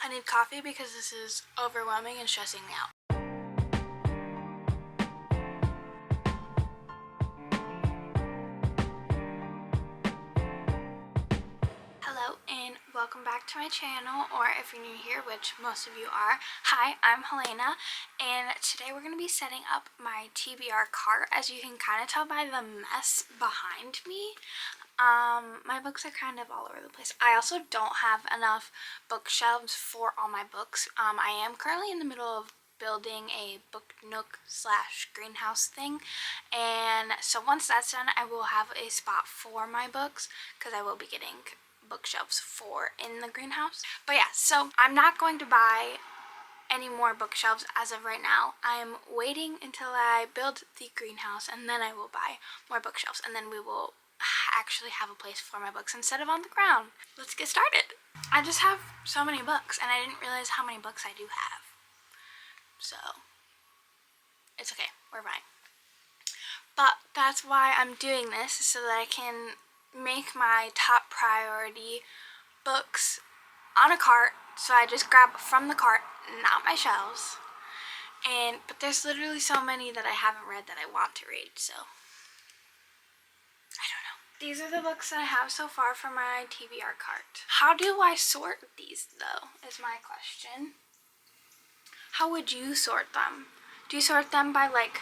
I need coffee because this is overwhelming and stressing me out. Hello and welcome back to my channel, or if you're new here, which most of you are, hi, I'm Helena, and today we're going to be setting up my TBR cart. As you can kind of tell by the mess behind me, my books are kind of all over the place. I also don't have enough bookshelves for all my books. I am currently in the middle of building a book nook slash greenhouse thing, and so once that's done, I will have a spot for my books because I will be getting bookshelves for in the greenhouse. But yeah, so I'm not going to buy any more bookshelves as of right now. I'm waiting until I build the greenhouse, and then I will buy more bookshelves, and then we will actually have a place for my books instead of on the ground. Let's get started. I just have so many books, and I didn't realize how many books I do have. So it's okay, we're fine. But that's why I'm doing this, so that I can make my top priority books on a cart. So I just grab from the cart, not my shelves. But there's literally so many that I haven't read that I want to read, so I don't know. These are the books that I have so far for my TBR cart. How do I sort these though, is my question. How would you sort them? Do you sort them by like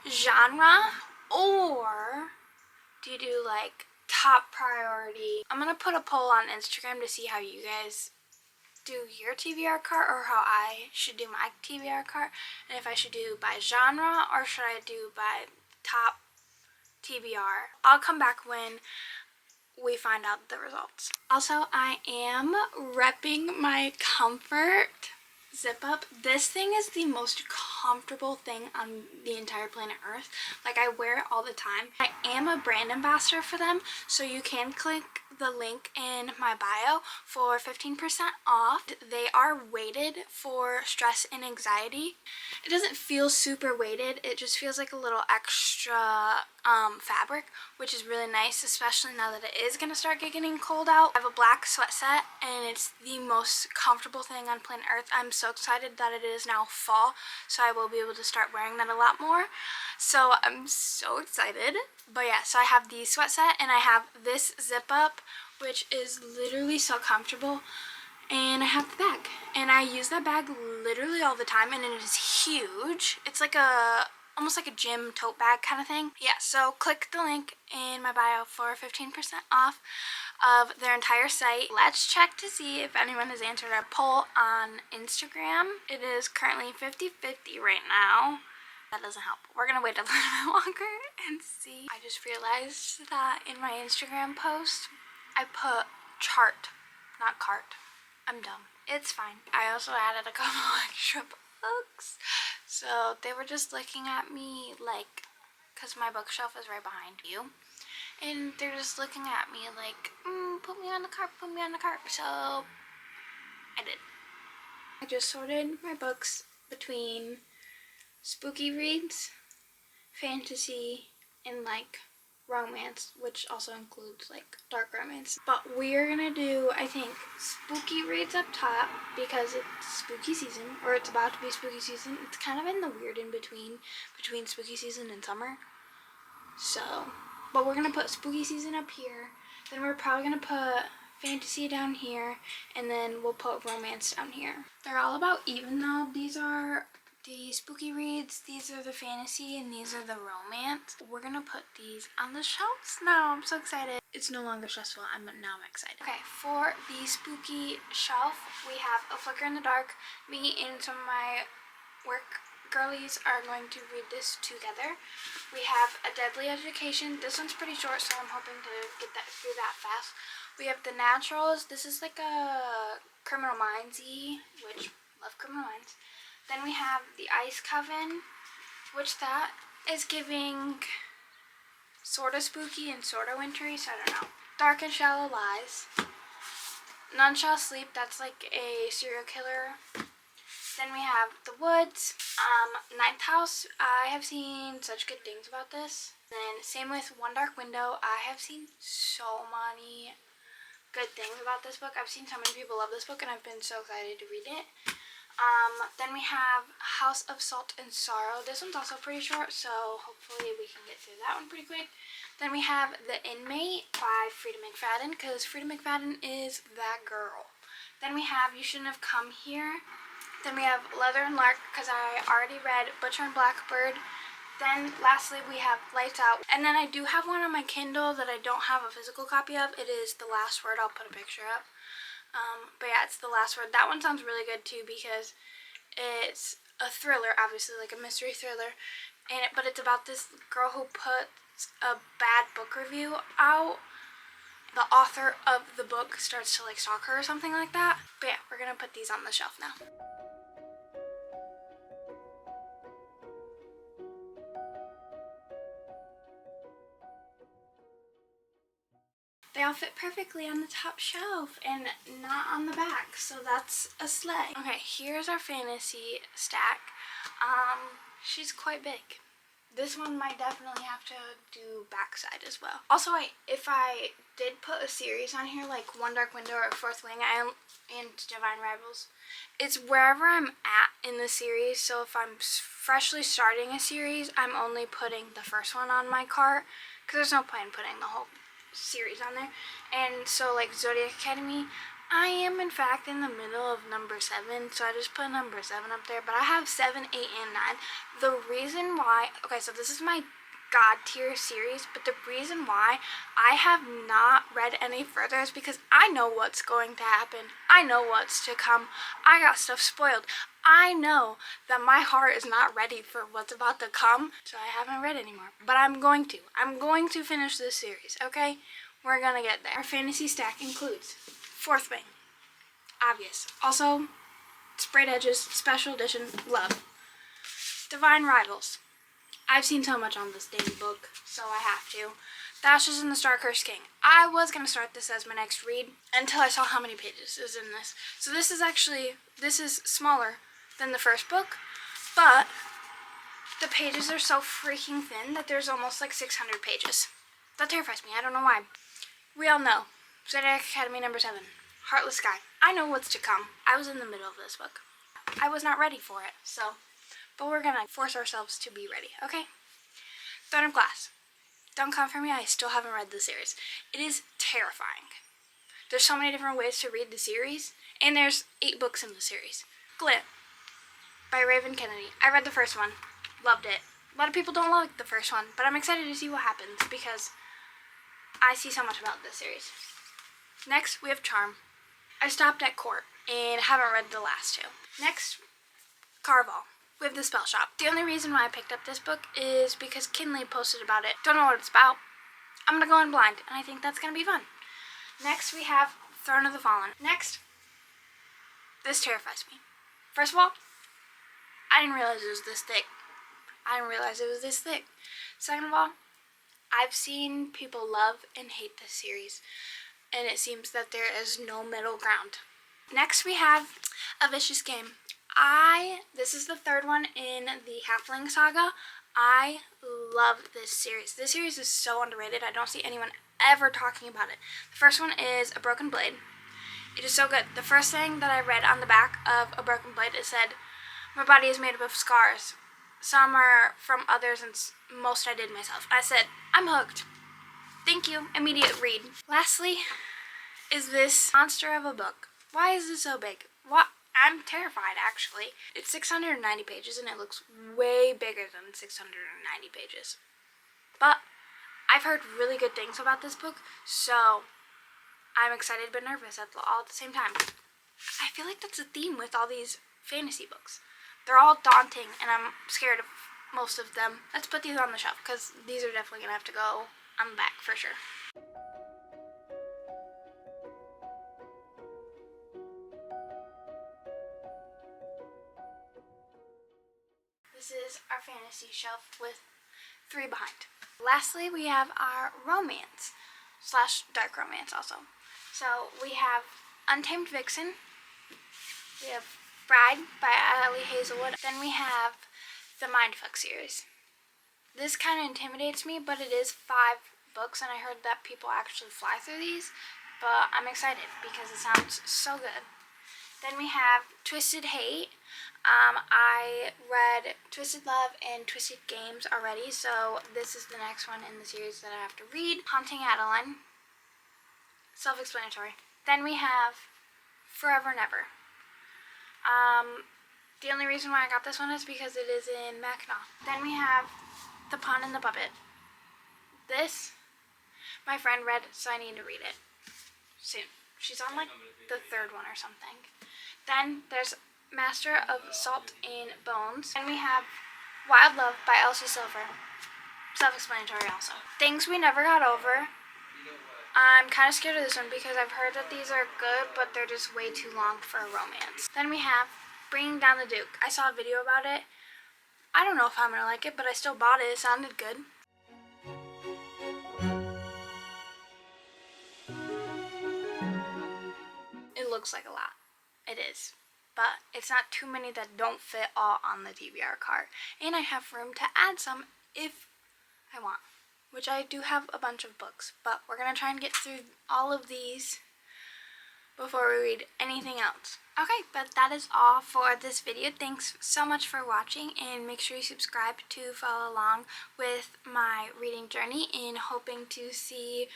genre, or do you do like top priority? I'm gonna put a poll on Instagram to see how you guys do your TBR cart, or how I should do my TBR cart, and if I should do by genre or should I do by top TBR. I'll come back when we find out the results. Also, I am repping my Comfort zip up. This thing is the most comfortable thing on the entire planet Earth. Like, I wear it all the time. I am a brand ambassador for them, so you can click the link in my bio for 15% off. They are weighted for stress and anxiety. It doesn't feel super weighted, it just feels like a little extra fabric, which is really nice, especially now that it is going to start getting cold out. I have a black sweat set, and it's the most comfortable thing on planet Earth. I'm so excited that it is now fall, so I will be able to start wearing that a lot more. So I'm so excited. But yeah, so I have the sweat set, and I have this zip up, which is literally so comfortable. And I have the bag, and I use that bag literally all the time, and it is huge. It's like almost like a gym tote bag kind of thing. Yeah, so click the link in my bio for 15% off of their entire site. Let's check to see if anyone has answered our poll on Instagram. It is currently 50-50 right now. That doesn't help. We're gonna wait a little bit longer and see. I just realized that in my Instagram post, I put chart, not cart. I'm dumb. It's fine. I also added a couple extra books. So they were just looking at me like, because my bookshelf is right behind you. And they're just looking at me like, put me on the cart, put me on the cart. So I did. I just sorted my books between spooky reads, fantasy, and like romance, which also includes like dark romance. But we're gonna do, I think, spooky reads up top because it's spooky season, or it's about to be spooky season. It's kind of in the weird in between spooky season and summer. So, but we're gonna put spooky season up here, then we're probably gonna put fantasy down here, and then we'll put romance down here. They're all about even though. These are the spooky reads, these are the fantasy, and these are the romance. We're gonna put these on the shelves now. I'm so excited. It's no longer stressful. I'm excited. Okay, for the spooky shelf, we have A Flicker in the Dark. Me and some of my work girlies are going to read this together. We have A Deadly Education. This one's pretty short, so I'm hoping to get that through that fast. We have The Naturals. This is like a Criminal Minds-y, which love Criminal Minds. Then we have The Ice Coven, which that is giving sort of spooky and sort of wintry, so I don't know. Dark and Shallow Lies. None Shall Sleep, that's like a serial killer. Then we have The Woods. Ninth House, I have seen such good things about this. Then same with One Dark Window. I have seen so many good things about this book. I've seen so many people love this book, and I've been so excited to read it. Then we have House of Salt and Sorrow. This one's also pretty short, so hopefully we can get through that one pretty quick. Then we have The Inmate by Frida McFadden, because Frida McFadden is that girl. Then we have You Shouldn't Have Come Here. Then we have Leather and Lark, because I already read Butcher and Blackbird. Then lastly we have Lights Out. And then I do have one on my Kindle that I don't have a physical copy of. It is The Last Word. I'll put a picture up. But yeah, it's The Last Word. That one sounds really good too, because it's a thriller, obviously, like a mystery thriller. But it's about this girl who puts a bad book review out. The author of the book starts to like stalk her or something like that. But yeah, we're gonna put these on the shelf now. They all fit perfectly on the top shelf and not on the back, so that's a slay. Okay, here's our fantasy stack. She's quite big. This one might definitely have to do backside as well. Also, if I did put a series on here, like One Dark Window or Fourth Wing and Divine Rivals, it's wherever I'm at in the series. So if I'm freshly starting a series, I'm only putting the first one on my cart, because there's no point in putting the whole series on there. And so like Zodiac Academy, I am in fact in the middle of number 7, so I just put number 7 up there, but I have 7, 8, and 9. The reason why, okay, so this is my God tier series, but the reason why I have not read any further is because I know what's going to happen. I know what's to come. I got stuff spoiled. I know that my heart is not ready for what's about to come, so I haven't read anymore. But I'm going to. I'm going to finish this series, okay? We're gonna get there. Our fantasy stack includes Fourth Wing, obvious. Also, Sprayed Edges, Special Edition, love. Divine Rivals. I've seen so much on this dang book, so I have to. The Ashes and the Star-Cursed King. I was going to start this as my next read until I saw how many pages is in this. So this is smaller than the first book, but the pages are so freaking thin that there's almost like 600 pages. That terrifies me. I don't know why. We all know. Zodiac Academy number 7. Heartless Sky. I know what's to come. I was in the middle of this book. I was not ready for it, but we're gonna force ourselves to be ready, okay? Throne of Glass. Don't come for me, I still haven't read the series. It is terrifying. There's so many different ways to read the series, and there's 8 books in the series. Glint by Raven Kennedy. I read the first one. Loved it. A lot of people don't like the first one, but I'm excited to see what happens because I see so much about this series. Next, we have Charm. I stopped at Court and haven't read the last 2. Next, Caraval. We have The Spell Shop. The only reason why I picked up this book is because Kinley posted about it. Don't know what it's about. I'm going to go in blind, and I think that's going to be fun. Next, we have Throne of the Fallen. Next, this terrifies me. First of all, I didn't realize it was this thick. Second of all, I've seen people love and hate this series, and it seems that there is no middle ground. Next, we have A Vicious Game. This is the 3rd one in the Halfling Saga. I love this series. This series is so underrated. I don't see anyone ever talking about it. The first one is A Broken Blade. It is so good. The first thing that I read on the back of A Broken Blade, it said, my body is made up of scars. Some are from others and most I did myself. I said, I'm hooked. Thank you. Immediate read. Lastly is this monster of a book. Why is this so big? I'm terrified, actually. It's 690 pages, and it looks way bigger than 690 pages. But I've heard really good things about this book, so I'm excited but nervous all at the same time. I feel like that's a theme with all these fantasy books. They're all daunting, and I'm scared of most of them. Let's put these on the shelf, because these are definitely going to have to go on the back for sure. This is our fantasy shelf with 3 behind. Lastly, we have our romance / dark romance also. So we have Untamed Vixen. We have Bride by Ali Hazelwood. Then we have the Mindfuck series. This kind of intimidates me, but it is 5 books, and I heard that people actually fly through these. but I'm excited because it sounds so good. Then we have Twisted Hate. I read Twisted Love and Twisted Games already, so this is the next one in the series that I have to read. Haunting Adeline. Self-explanatory. Then we have Forever Never. The only reason why I got this one is because it is in Mackinac. Then we have The Pawn and the Puppet. This, my friend read, so I need to read it soon. She's on like the third one or something. Then there's Master of Salt and Bones. And we have Wild Love by Elsie Silver. Self-explanatory also. Things We Never Got Over. I'm kind of scared of this one because I've heard that these are good, but they're just way too long for a romance. Then we have Bringing Down the Duke. I saw a video about it. I don't know if I'm going to like it, but I still bought it. It sounded good. It looks like a lot. It is. But it's not too many that don't fit all on the TBR cart. And I have room to add some if I want. Which I do have a bunch of books. But we're going to try and get through all of these before we read anything else. Okay, but that is all for this video. Thanks so much for watching, and make sure you subscribe to follow along with my reading journey and hoping to see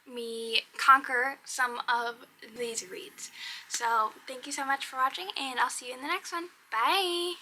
me conquer some of these reads. So thank you so much for watching, and I'll see you in the next one. Bye!